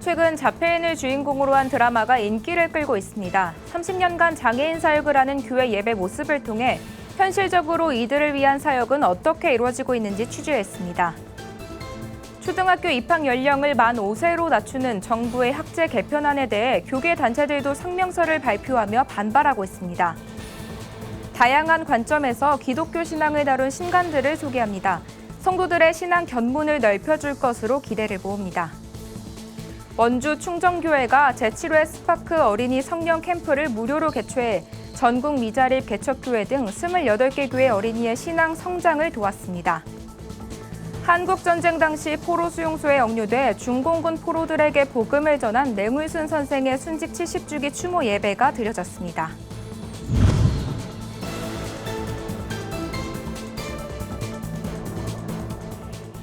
최근 자폐인을 주인공으로 한 드라마가 인기를 끌고 있습니다. 30년간 장애인 사역을 하는 교회 예배 모습을 통해 현실적으로 이들을 위한 사역은 어떻게 이루어지고 있는지 취재했습니다. 초등학교 입학 연령을 만 5세로 낮추는 정부의 학제 개편안에 대해 교계 단체들도 성명서를 발표하며 반발하고 있습니다. 다양한 관점에서 기독교 신앙을 다룬 신간들을 소개합니다. 성도들의 신앙 견문을 넓혀줄 것으로 기대를 모읍니다. 원주 충정교회가 제7회 스파크 어린이 성령 캠프를 무료로 개최해 전국 미자립 개척교회 등 28개 교회 어린이의 신앙 성장을 도왔습니다. 한국전쟁 당시 포로 수용소에 억류돼 중공군 포로들에게 복음을 전한 맹울순 선생의 순직 70주기 추모 예배가 드려졌습니다.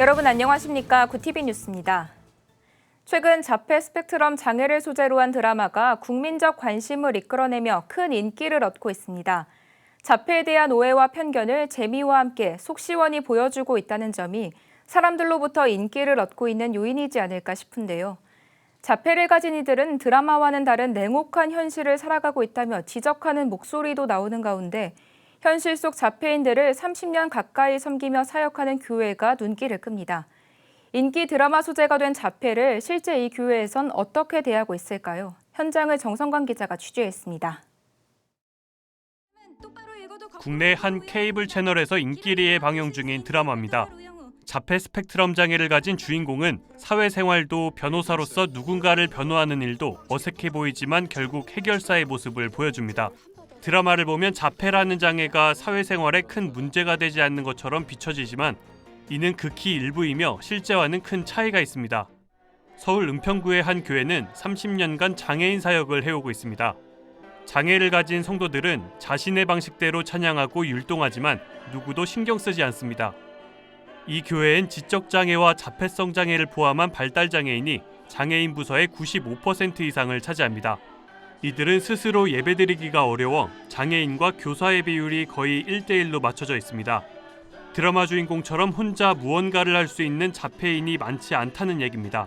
여러분 안녕하십니까? 구티비 뉴스입니다. 최근 자폐 스펙트럼 장애를 소재로 한 드라마가 국민적 관심을 이끌어내며 큰 인기를 얻고 있습니다. 자폐에 대한 오해와 편견을 재미와 함께 속 시원히 보여주고 있다는 점이 사람들로부터 인기를 얻고 있는 요인이지 않을까 싶은데요. 자폐를 가진 이들은 드라마와는 다른 냉혹한 현실을 살아가고 있다며 지적하는 목소리도 나오는 가운데 현실 속 자폐인들을 30년 가까이 섬기며 사역하는 교회가 눈길을 끕니다. 인기 드라마 소재가 된 자폐를 실제 이 교회에선 어떻게 대하고 있을까요? 현장을 정성관 기자가 취재했습니다. 국내 한 케이블 채널에서 인기리에 방영 중인 드라마입니다. 자폐 스펙트럼 장애를 가진 주인공은 사회생활도 변호사로서 누군가를 변호하는 일도 어색해 보이지만 결국 해결사의 모습을 보여줍니다. 드라마를 보면 자폐라는 장애가 사회생활에 큰 문제가 되지 않는 것처럼 비춰지지만 이는 극히 일부이며 실제와는 큰 차이가 있습니다. 서울 은평구의 한 교회는 30년간 장애인 사역을 해오고 있습니다. 장애를 가진 성도들은 자신의 방식대로 찬양하고 율동하지만 누구도 신경 쓰지 않습니다. 이 교회엔 지적장애와 자폐성 장애를 포함한 발달장애인이 장애인 부서의 95% 이상을 차지합니다. 이들은 스스로 예배드리기가 어려워 장애인과 교사의 비율이 거의 1대1로 맞춰져 있습니다. 드라마 주인공처럼 혼자 무언가를 할 수 있는 자폐인이 많지 않다는 얘기입니다.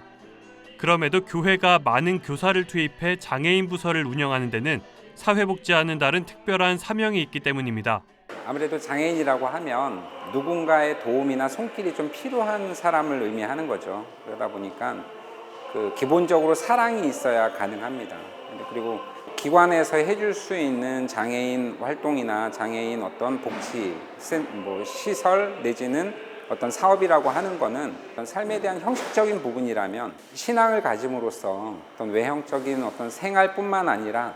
그럼에도 교회가 많은 교사를 투입해 장애인 부서를 운영하는 데는 사회복지와는 다른 특별한 사명이 있기 때문입니다. 아무래도 장애인이라고 하면 누군가의 도움이나 손길이 좀 필요한 사람을 의미하는 거죠. 그러다 보니까 기본적으로 사랑이 있어야 가능합니다. 그리고 기관에서 해줄 수 있는 장애인 활동이나 장애인 어떤 복지, 시설 내지는 어떤 사업이라고 하는 거는 어떤 삶에 대한 형식적인 부분이라면 신앙을 가짐으로써 어떤 외형적인 어떤 생활뿐만 아니라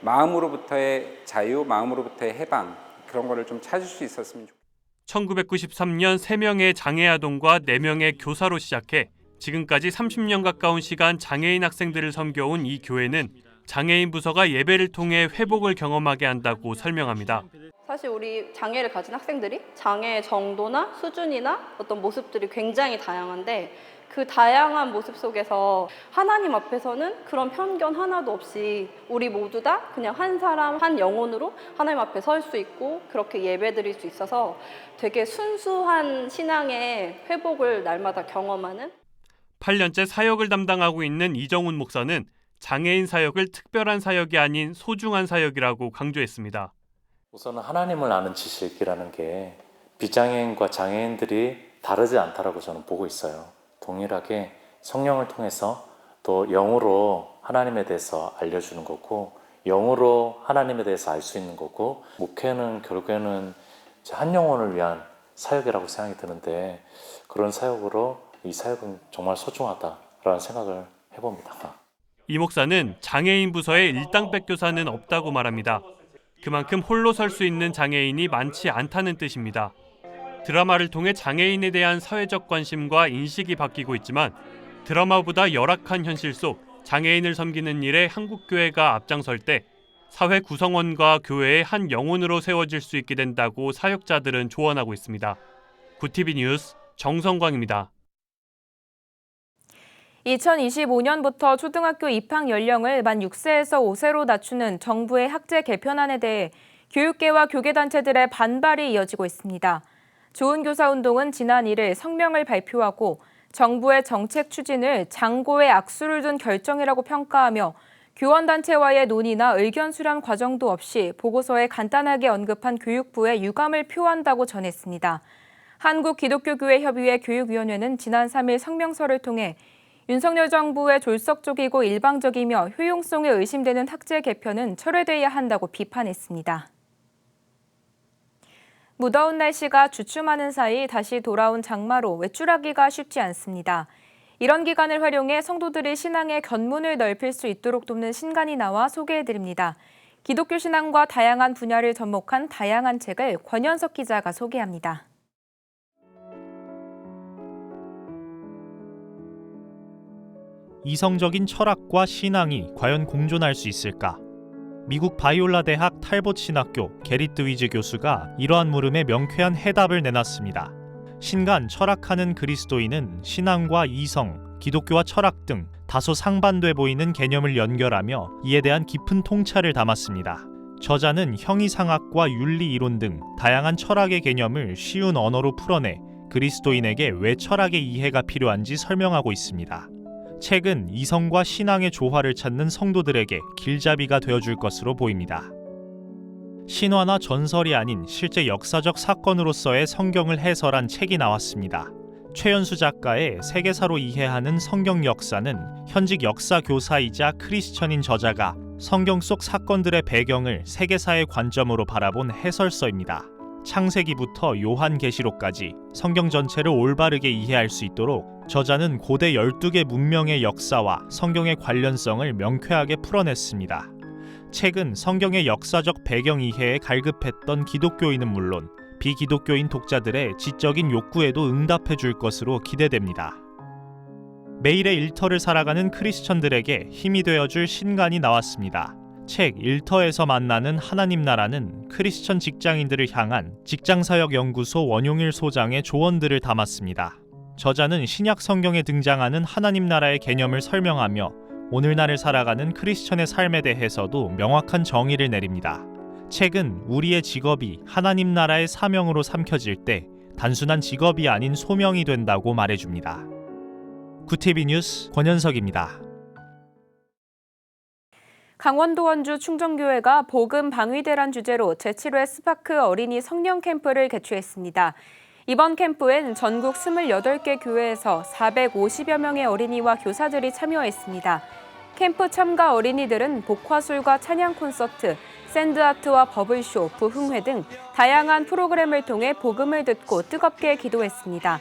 마음으로부터의 자유, 마음으로부터의 해방 그런 거를 좀 찾을 수 있었으면 좋겠습니다. 1993년 3명의 장애 아동과 4명의 교사로 시작해 지금까지 30년 가까운 시간 장애인 학생들을 섬겨온 이 교회는 장애인 부서가 예배를 통해 회복을 경험하게 한다고 설명합니다. 사실 우리 장애를 가진 학생들이 장애의 정도나 수준이나 어떤 모습들이 굉장히 다양한데 그 다양한 모습 속에서 하나님 앞에서는 그런 편견 하나도 없이 우리 모두 다 그냥 한 사람 한 영혼으로 하나님 앞에 설 수 있고 그렇게 예배드릴 수 있어서 되게 순수한 신앙의 회복을 날마다 경험하는 8년째 사역을 담당하고 있는 이정훈 목사는 장애인 사역을 특별한 사역이 아닌 소중한 사역이라고 강조했습니다. 우선은 하나님을 아는 지식이라는 게 비장애인과 장애인들이 다르지 않다라고 저는 보고 있어요. 동일하게 성령을 통해서 또 영으로 하나님에 대해서 알려주는 거고 영으로 하나님에 대해서 알 수 있는 거고 목회는 결국에는 한 영혼을 위한 사역이라고 생각이 드는데 그런 사역으로 이 사역은 정말 소중하다라는 생각을 해봅니다. 이 목사는 장애인 부서에 일당백 교사는 없다고 말합니다. 그만큼 홀로 설 수 있는 장애인이 많지 않다는 뜻입니다. 드라마를 통해 장애인에 대한 사회적 관심과 인식이 바뀌고 있지만 드라마보다 열악한 현실 속 장애인을 섬기는 일에 한국교회가 앞장설 때 사회 구성원과 교회의 한 영혼으로 세워질 수 있게 된다고 사역자들은 조언하고 있습니다. 구티비 뉴스 정성광입니다. 2025년부터 초등학교 입학 연령을 만 6세에서 5세로 낮추는 정부의 학제 개편안에 대해 교육계와 교계단체들의 반발이 이어지고 있습니다. 좋은 교사 운동은 지난 1일 성명을 발표하고 정부의 정책 추진을 장고의 악수를 둔 결정이라고 평가하며 교원단체와의 논의나 의견 수렴 과정도 없이 보고서에 간단하게 언급한 교육부에 유감을 표한다고 전했습니다. 한국기독교교회협의회 교육위원회는 지난 3일 성명서를 통해 윤석열 정부의 졸속적이고 일방적이며 효용성에 의심되는 학제 개편은 철회돼야 한다고 비판했습니다. 무더운 날씨가 주춤하는 사이 다시 돌아온 장마로 외출하기가 쉽지 않습니다. 이런 기간을 활용해 성도들이 신앙의 견문을 넓힐 수 있도록 돕는 신간이 나와 소개해드립니다. 기독교 신앙과 다양한 분야를 접목한 다양한 책을 권현석 기자가 소개합니다. 이성적인 철학과 신앙이 과연 공존할 수 있을까? 미국 바이올라 대학 탈봇 신학교 게리트 위즈 교수가 이러한 물음에 명쾌한 해답을 내놨습니다. 신간 철학하는 그리스도인은 신앙과 이성, 기독교와 철학 등 다소 상반돼 보이는 개념을 연결하며 이에 대한 깊은 통찰을 담았습니다. 저자는 형이상학과 윤리 이론 등 다양한 철학의 개념을 쉬운 언어로 풀어내 그리스도인에게 왜 철학의 이해가 필요한지 설명하고 있습니다. 책은 이성과 신앙의 조화를 찾는 성도들에게 길잡이가 되어줄 것으로 보입니다. 신화나 전설이 아닌 실제 역사적 사건으로서의 성경을 해설한 책이 나왔습니다. 최연수 작가의 세계사로 이해하는 성경 역사는 현직 역사 교사이자 크리스천인 저자가 성경 속 사건들의 배경을 세계사의 관점으로 바라본 해설서입니다. 창세기부터 요한계시록까지 성경 전체를 올바르게 이해할 수 있도록 저자는 고대 12개 문명의 역사와 성경의 관련성을 명쾌하게 풀어냈습니다. 책은 성경의 역사적 배경 이해에 갈급했던 기독교인은 물론 비기독교인 독자들의 지적인 욕구에도 응답해 줄 것으로 기대됩니다. 매일의 일터를 살아가는 크리스천들에게 힘이 되어줄 신간이 나왔습니다. 책 일터에서 만나는 하나님 나라는 크리스천 직장인들을 향한 직장사역연구소 원용일 소장의 조언들을 담았습니다. 저자는 신약 성경에 등장하는 하나님 나라의 개념을 설명하며 오늘날을 살아가는 크리스천의 삶에 대해서도 명확한 정의를 내립니다. 책은 우리의 직업이 하나님 나라의 사명으로 삼켜질 때 단순한 직업이 아닌 소명이 된다고 말해줍니다. 구티비 뉴스 권현석입니다. 강원도 원주 충정교회가 복음 방위대란 주제로 제7회 스파크 어린이 성령 캠프를 개최했습니다. 이번 캠프엔 전국 28개 교회에서 450여 명의 어린이와 교사들이 참여했습니다. 캠프 참가 어린이들은 복화술과 찬양 콘서트, 샌드아트와 버블쇼, 부흥회 등 다양한 프로그램을 통해 복음을 듣고 뜨겁게 기도했습니다.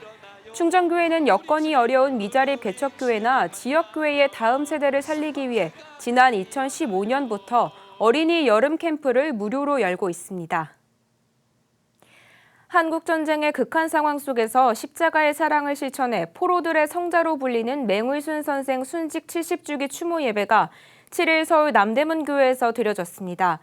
충정교회는 여건이 어려운 미자립 개척교회나 지역교회의 다음 세대를 살리기 위해 지난 2015년부터 어린이 여름 캠프를 무료로 열고 있습니다. 한국전쟁의 극한 상황 속에서 십자가의 사랑을 실천해 포로들의 성자로 불리는 맹울순 선생 순직 70주기 추모 예배가 7일 서울 남대문 교회에서 드려졌습니다.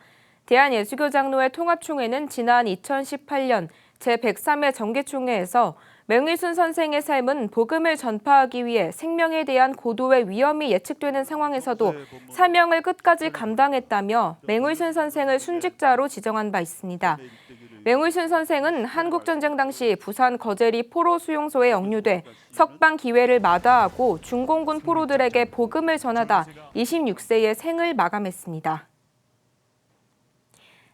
대한예수교장로회 통합총회는 지난 2018년 제103회 정기총회에서 맹울순 선생의 삶은 복음을 전파하기 위해 생명에 대한 고도의 위험이 예측되는 상황에서도 사명을 끝까지 감당했다며 맹울순 선생을 순직자로 지정한 바 있습니다. 맹울순 선생은 한국전쟁 당시 부산 거제리 포로 수용소에 억류돼 석방 기회를 마다하고 중공군 포로들에게 복음을 전하다 26세의 생을 마감했습니다.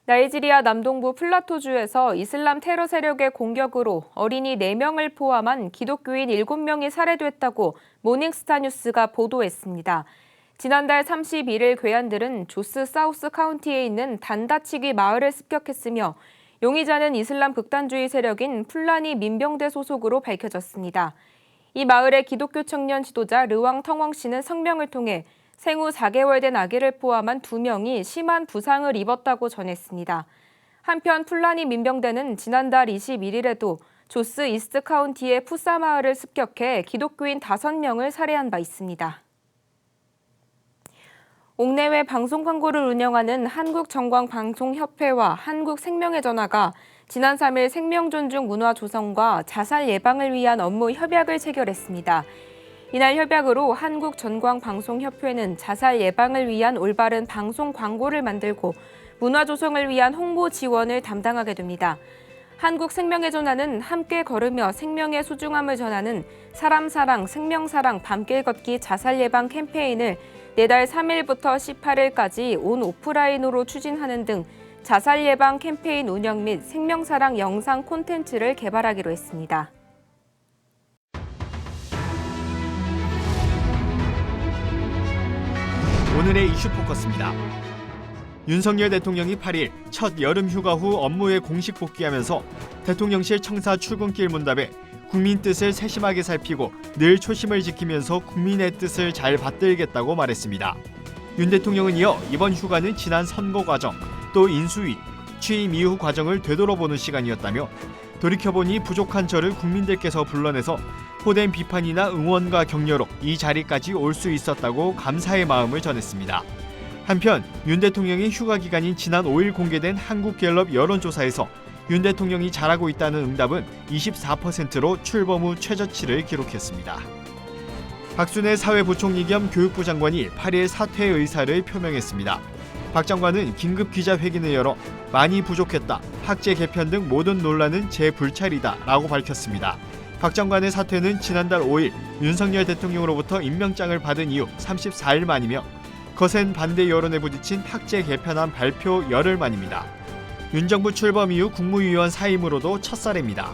나이지리아 남동부 플라토주에서 이슬람 테러 세력의 공격으로 어린이 4명을 포함한 기독교인 7명이 살해됐다고 모닝스타 뉴스가 보도했습니다. 지난달 31일 괴한들은 조스 사우스 카운티에 있는 단다치기 마을을 습격했으며 용의자는 이슬람 극단주의 세력인 풀라니 민병대 소속으로 밝혀졌습니다. 이 마을의 기독교 청년 지도자 르왕 텅웡 씨는 성명을 통해 생후 4개월 된 아기를 포함한 2명이 심한 부상을 입었다고 전했습니다. 한편 풀라니 민병대는 지난달 21일에도 조스 이스트 카운티의 푸사 마을을 습격해 기독교인 5명을 살해한 바 있습니다. 옥내외 방송 광고를 운영하는 한국정광방송협회와 한국생명의 전화가 지난 3일 생명존중 문화 조성과 자살 예방을 위한 업무 협약을 체결했습니다. 이날 협약으로 한국전광방송협회는 자살 예방을 위한 올바른 방송 광고를 만들고 문화 조성을 위한 홍보 지원을 담당하게 됩니다. 한국생명의 전환은 함께 걸으며 생명의 소중함을 전하는 사람 사랑, 생명 사랑, 밤길 걷기 자살 예방 캠페인을 내달 3일부터 18일까지 온 오프라인으로 추진하는 등 자살 예방 캠페인 운영 및 생명 사랑 영상 콘텐츠를 개발하기로 했습니다. 오늘의 이슈 포커스입니다. 윤석열 대통령이 8일 첫 여름 휴가 후 업무에 공식 복귀하면서 대통령실 청사 출근길 문답에 국민 뜻을 세심하게 살피고 늘 초심을 지키면서 국민의 뜻을 잘 받들겠다고 말했습니다. 윤 대통령은 이어 이번 휴가는 지난 선거 과정, 또 인수위, 취임 이후 과정을 되돌아보는 시간이었다며 돌이켜보니 부족한 저를 국민들께서 불러내서 호된 비판이나 응원과 격려로 이 자리까지 올 수 있었다고 감사의 마음을 전했습니다. 한편 윤 대통령이 휴가 기간인 지난 5일 공개된 한국갤럽 여론조사에서 윤 대통령이 잘하고 있다는 응답은 24%로 출범 후 최저치를 기록했습니다. 박순애 사회부총리 겸 교육부 장관이 8일 사퇴 의사를 표명했습니다. 박 장관은 긴급 기자회견을 열어 많이 부족했다, 학제 개편 등 모든 논란은 제 불찰이다 라고 밝혔습니다. 박 장관의 사퇴는 지난달 5일 윤석열 대통령으로부터 임명장을 받은 이후 34일 만이며 거센 반대 여론에 부딪힌 학제 개편안 발표 열흘 만입니다. 윤 정부 출범 이후 국무위원 사임으로도 첫사례입니다.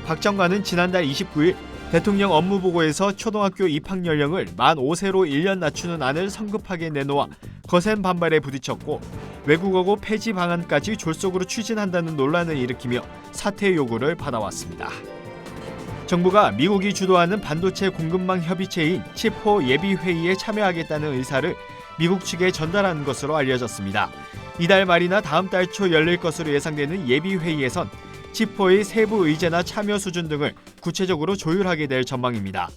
박 장관은 지난달 29일 대통령 업무보고에서 초등학교 입학 연령을 만 5세로 1년 낮추는 안을 성급하게 내놓아 거센 반발에 부딪혔고 외국어고 폐지 방안까지 졸속으로 추진한다는 논란을 일으키며 사퇴 요구를 받아왔습니다. 정부가 미국이 주도하는 반도체 공급망 협의체인 치포 예비회의에 참여하겠다는 의사를 미국 측에 전달한 것으로 알려졌습니다. 이달 말이나 다음 달 초 열릴 것으로 예상되는 예비회의에선 치포의 세부 의제나 참여 수준 등을 구체적으로 조율하게 될 전망입니다.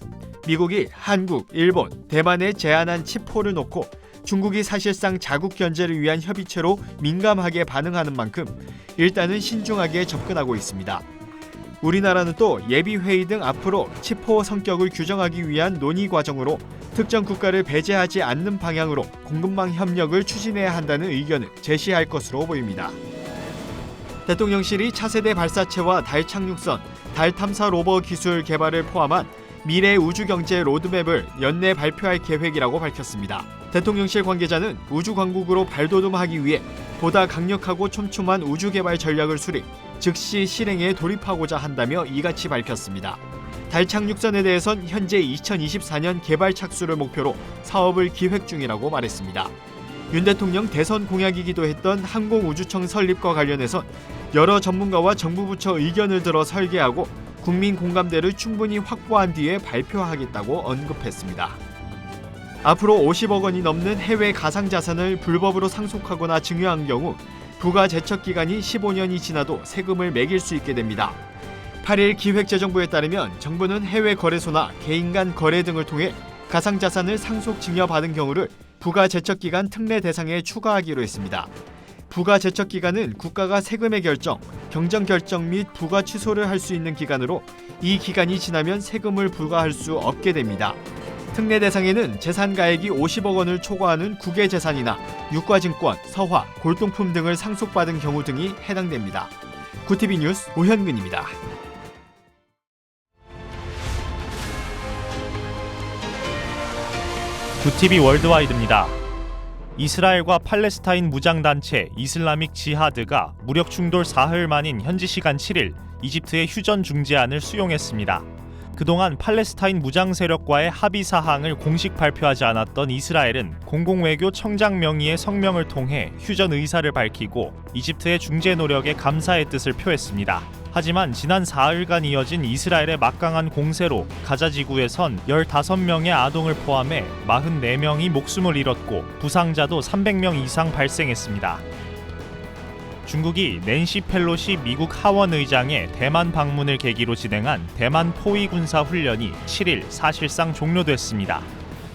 미국이 한국, 일본, 대만에 제안한 치포를 놓고 중국이 사실상 자국 견제를 위한 협의체로 민감하게 반응하는 만큼 일단은 신중하게 접근하고 있습니다. 우리나라는 또 예비회의 등 앞으로 치포 성격을 규정하기 위한 논의 과정으로 특정 국가를 배제하지 않는 방향으로 공급망 협력을 추진해야 한다는 의견을 제시할 것으로 보입니다. 대통령실이 차세대 발사체와 달 착륙선, 달 탐사 로버 기술 개발을 포함한 미래 우주경제 로드맵을 연내 발표할 계획이라고 밝혔습니다. 대통령실 관계자는 우주강국으로 발돋움하기 위해 보다 강력하고 촘촘한 우주개발 전략을 수립, 즉시 실행에 돌입하고자 한다며 이같이 밝혔습니다. 달 착륙선에 대해선 현재 2024년 개발 착수를 목표로 사업을 기획 중이라고 말했습니다. 윤 대통령 대선 공약이기도 했던 항공우주청 설립과 관련해선 여러 전문가와 정부 부처 의견을 들어 설계하고 국민 공감대를 충분히 확보한 뒤에 발표하겠다고 언급했습니다. 앞으로 50억 원이 넘는 해외 가상자산을 불법으로 상속하거나 증여한 경우 부가 제척 기간이 15년이 지나도 세금을 매길 수 있게 됩니다. 8일 기획재정부에 따르면 정부는 해외 거래소나 개인 간 거래 등을 통해 가상자산을 상속 증여받은 경우를 부가 제척 기간 특례 대상에 추가하기로 했습니다. 부가 제척 기간은 국가가 세금의 결정, 경정 결정 및 부가 취소를 할 수 있는 기간으로 이 기간이 지나면 세금을 부과할 수 없게 됩니다. 특례 대상에는 재산가액이 50억 원을 초과하는 국외재산이나 유가증권, 서화, 골동품 등을 상속받은 경우 등이 해당됩니다. 구티비 뉴스 오현근입니다. 구티비 월드와이드입니다. 이스라엘과 팔레스타인 무장단체 이슬라믹 지하드가 무력 충돌 사흘 만인 현지 시간 7일 이집트의 휴전 중재안을 수용했습니다. 그동안 팔레스타인 무장 세력과의 합의 사항을 공식 발표하지 않았던 이스라엘은 공공외교 청장 명의의 성명을 통해 휴전 의사를 밝히고 이집트의 중재 노력에 감사의 뜻을 표했습니다. 하지만 지난 4일간 이어진 이스라엘의 막강한 공세로 가자 지구에선 15명의 아동을 포함해 44명이 목숨을 잃었고 부상자도 300명 이상 발생했습니다. 중국이 낸시 펠로시 미국 하원 의장의 대만 방문을 계기로 진행한 대만 포위 군사 훈련이 7일 사실상 종료됐습니다.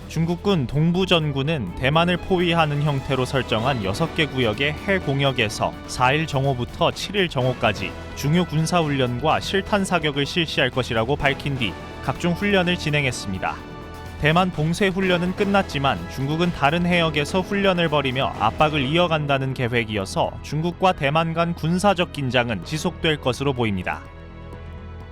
중국군 동부전군은 대만을 포위하는 형태로 설정한 6개 구역의 해 공역에서 4일 정오부터 7일 정오까지 중요 군사훈련과 실탄 사격을 실시할 것이라고 밝힌 뒤 각종 훈련을 진행했습니다. 대만 봉쇄 훈련은 끝났지만 중국은 다른 해역에서 훈련을 벌이며 압박을 이어간다는 계획이어서 중국과 대만 간 군사적 긴장은 지속될 것으로 보입니다.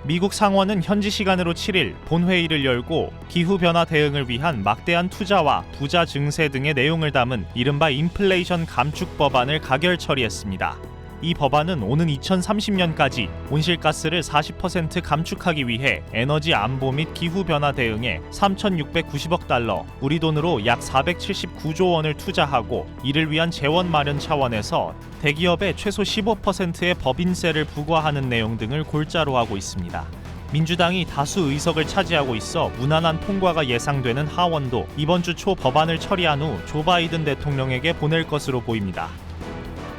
미국 상원은 현지 시간으로 7일 본회의를 열고 기후변화 대응을 위한 막대한 투자와 부자 증세 등의 내용을 담은 이른바 인플레이션 감축 법안을 가결 처리했습니다. 이 법안은 오는 2030년까지 온실가스를 40% 감축하기 위해 에너지 안보 및 기후변화 대응에 3,690억 달러, 우리 돈으로 약 479조 원을 투자하고 이를 위한 재원 마련 차원에서 대기업에 최소 15%의 법인세를 부과하는 내용 등을 골자로 하고 있습니다. 민주당이 다수 의석을 차지하고 있어 무난한 통과가 예상되는 하원도 이번 주 초 법안을 처리한 후 조 바이든 대통령에게 보낼 것으로 보입니다.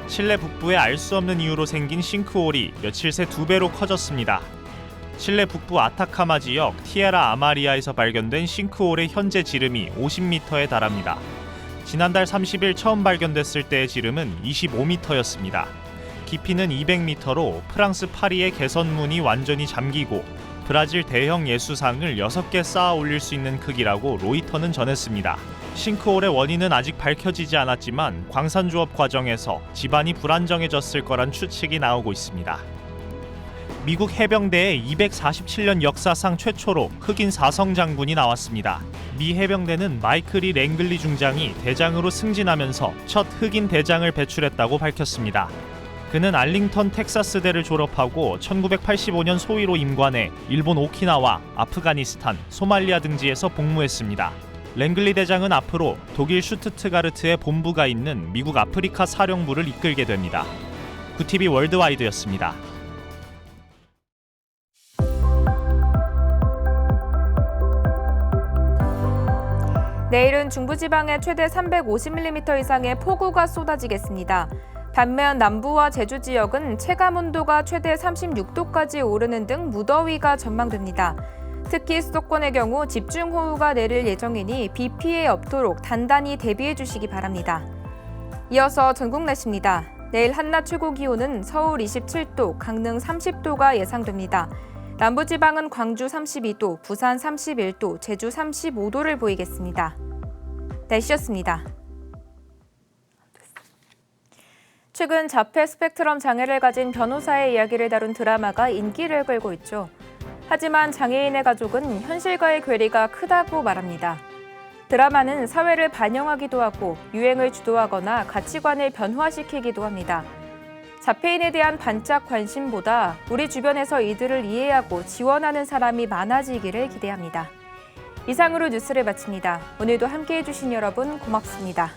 칠레 북부에 알 수 없는 이유로 생긴 싱크홀이 며칠 새 2배로 커졌습니다. 칠레 북부 아타카마 지역 티에라 아마리아에서 발견된 싱크홀의 현재 지름이 50m에 달합니다. 지난달 30일 처음 발견됐을 때의 지름은 25m였습니다. 깊이는 200m로 프랑스 파리의 개선문이 완전히 잠기고 브라질 대형 예수상을 6개 쌓아 올릴 수 있는 크기라고 로이터는 전했습니다. 싱크홀의 원인은 아직 밝혀지지 않았지만 광산조업 과정에서 지반이 불안정해졌을 거란 추측이 나오고 있습니다. 미국 해병대의 247년 역사상 최초로 흑인 사성 장군이 나왔습니다. 미 해병대는 마이클 리 랭글리 중장이 대장으로 승진하면서 첫 흑인 대장을 배출했다고 밝혔습니다. 그는 알링턴 텍사스대를 졸업하고 1985년 소위로 임관해 일본 오키나와, 아프가니스탄, 소말리아 등지에서 복무했습니다. 랭글리 대장은 앞으로 독일 슈투트가르트에 본부가 있는 미국 아프리카 사령부를 이끌게 됩니다. 구티비 월드와이드였습니다. 내일은 중부지방에 최대 350mm 이상의 폭우가 쏟아지겠습니다. 반면 남부와 제주 지역은 체감온도가 최대 36도까지 오르는 등 무더위가 전망됩니다. 특히 수도권의 경우 집중호우가 내릴 예정이니 비 피해 없도록 단단히 대비해 주시기 바랍니다. 이어서 전국 날씨입니다. 내일 한낮 최고 기온은 서울 27도, 강릉 30도가 예상됩니다. 남부지방은 광주 32도, 부산 31도, 제주 35도를 보이겠습니다. 날씨였습니다. 최근 자폐 스펙트럼 장애를 가진 변호사의 이야기를 다룬 드라마가 인기를 끌고 있죠. 하지만 장애인의 가족은 현실과의 괴리가 크다고 말합니다. 드라마는 사회를 반영하기도 하고 유행을 주도하거나 가치관을 변화시키기도 합니다. 자폐인에 대한 반짝 관심보다 우리 주변에서 이들을 이해하고 지원하는 사람이 많아지기를 기대합니다. 이상으로 뉴스를 마칩니다. 오늘도 함께해 주신 여러분 고맙습니다.